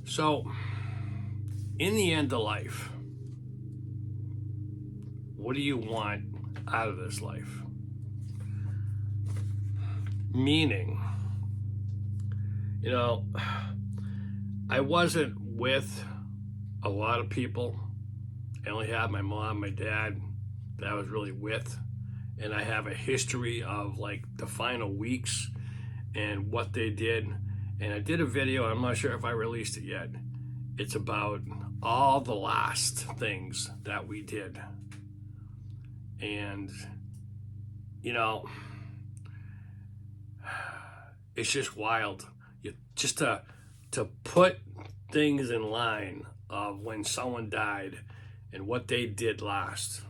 So, in the end of life, what do you want out of this life? Meaning, you know, I wasn't with a lot of people. I only had my mom, my dad that I was really with. And I have a history of like the final weeks and what they did. And I did a video, I'm not sure if I released it yet. It's about all the last things that we did. And, you know, it's just wild. Just to put things in line of when someone died and what they did last.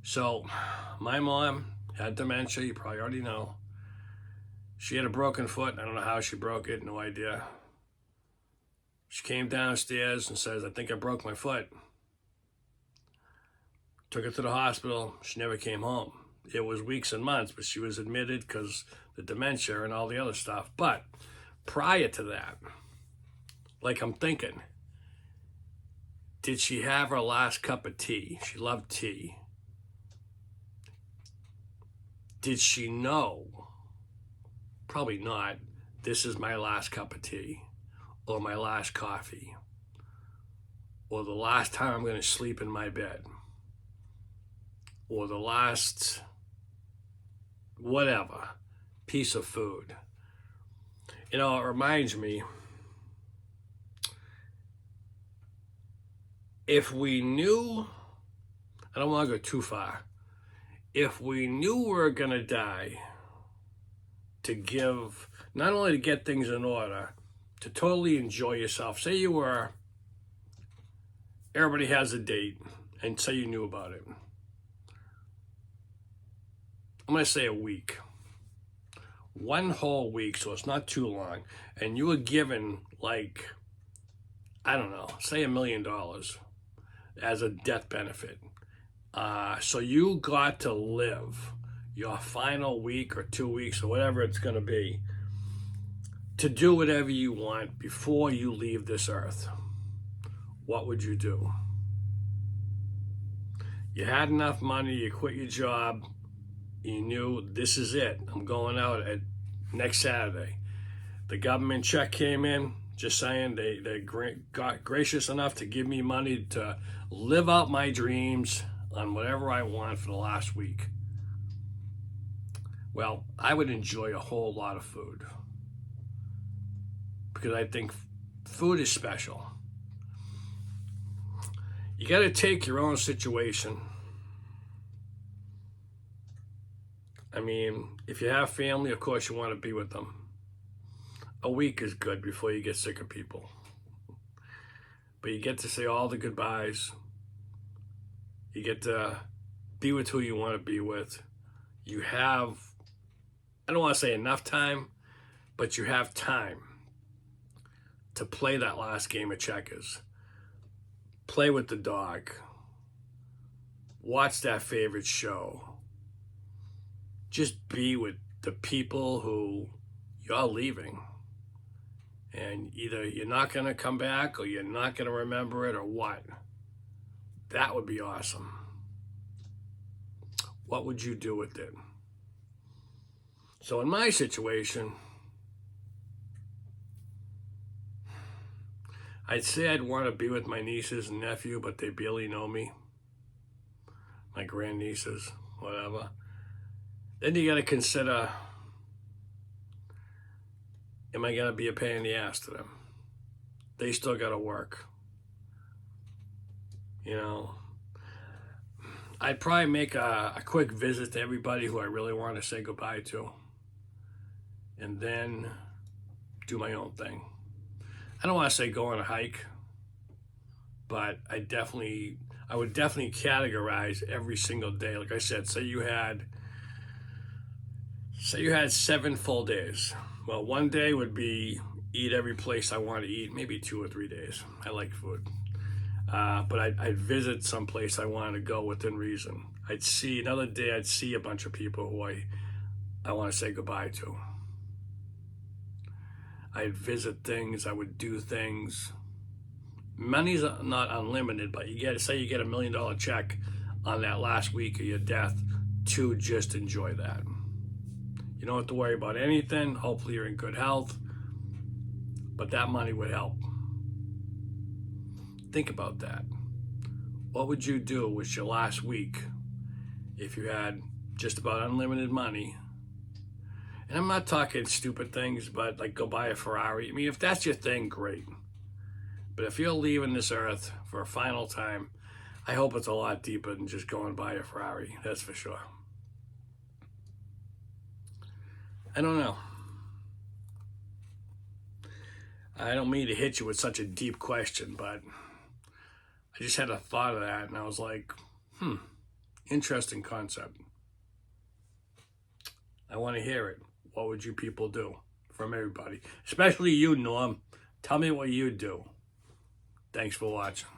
So, my mom had dementia, you probably already know. She had a broken foot. I don't know how she broke it, no idea. She came downstairs and says, I think I broke my foot. Took her to the hospital. She never came home. It was weeks and months, but she was admitted because the dementia and all the other stuff. But prior to that, like I'm thinking, did she have her last cup of tea? She loved tea. Did she know? Probably not. This is my last cup of tea, or my last coffee, or the last time I'm going to sleep in my bed, or the last whatever piece of food. You know, it reminds me, if we knew, I don't want to go too far, if we knew we were going to die, to give, not only to get things in order, to totally enjoy yourself. Say you were, everybody has a date, and say you knew about it. I'm going to say a week. One whole week, so it's not too long. And you were given, like, I don't know, say $1 million as a death benefit. So you got to live your final week or 2 weeks or whatever it's going to be to do whatever you want before you leave this earth. What would you do? You had enough money, you quit your job, you knew this is it. I'm going out at next Saturday. The government check came in, just saying they got gracious enough to give me money to live out my dreams on whatever I want for the last week. Well, I would enjoy a whole lot of food because I think food is special. You got to take your own situation. I mean, if you have family, of course you want to be with them. A week is good before you get sick of people. But you get to say all the goodbyes. You get to be with who you want to be with. You have, I don't want to say enough time, but you have time to play that last game of checkers. Play with the dog. Watch that favorite show. Just be with the people who you're leaving. And either you're not going to come back or you're not going to remember it or what. That would be awesome. What would you do with it? So in my situation, I'd say I'd want to be with my nieces and nephew, but they barely know me. My grandnieces, whatever. Then you got to consider, am I going to be a pain in the ass to them? They still got to work. You know, I'd probably make a quick visit to everybody who I really want to say goodbye to. And then do my own thing. I don't want to say go on a hike, but I would definitely categorize every single day. Like I said, say you had 7 full days. Well, one day would be eat every place I want to eat, maybe 2 or 3 days. I like food. But I'd visit some place I want to go within reason. I'd see another day, I'd see a bunch of people who I want to say goodbye to. I'd visit things, I would do things. Money's not unlimited, but you get, say you get $1 million check on that last week of your death to just enjoy that. You don't have to worry about anything. Hopefully you're in good health, but that money would help. Think about that. What would you do with your last week if you had just about unlimited money? And I'm not talking stupid things, but like go buy a Ferrari. I mean, if that's your thing, great. But if you're leaving this earth for a final time, I hope it's a lot deeper than just going buy a Ferrari. That's for sure. I don't know. I don't mean to hit you with such a deep question, but I just had a thought of that, and I was like, interesting concept. I want to hear it. What would you people do? From everybody, especially you, Norm. Tell me what you do. Thanks for watching.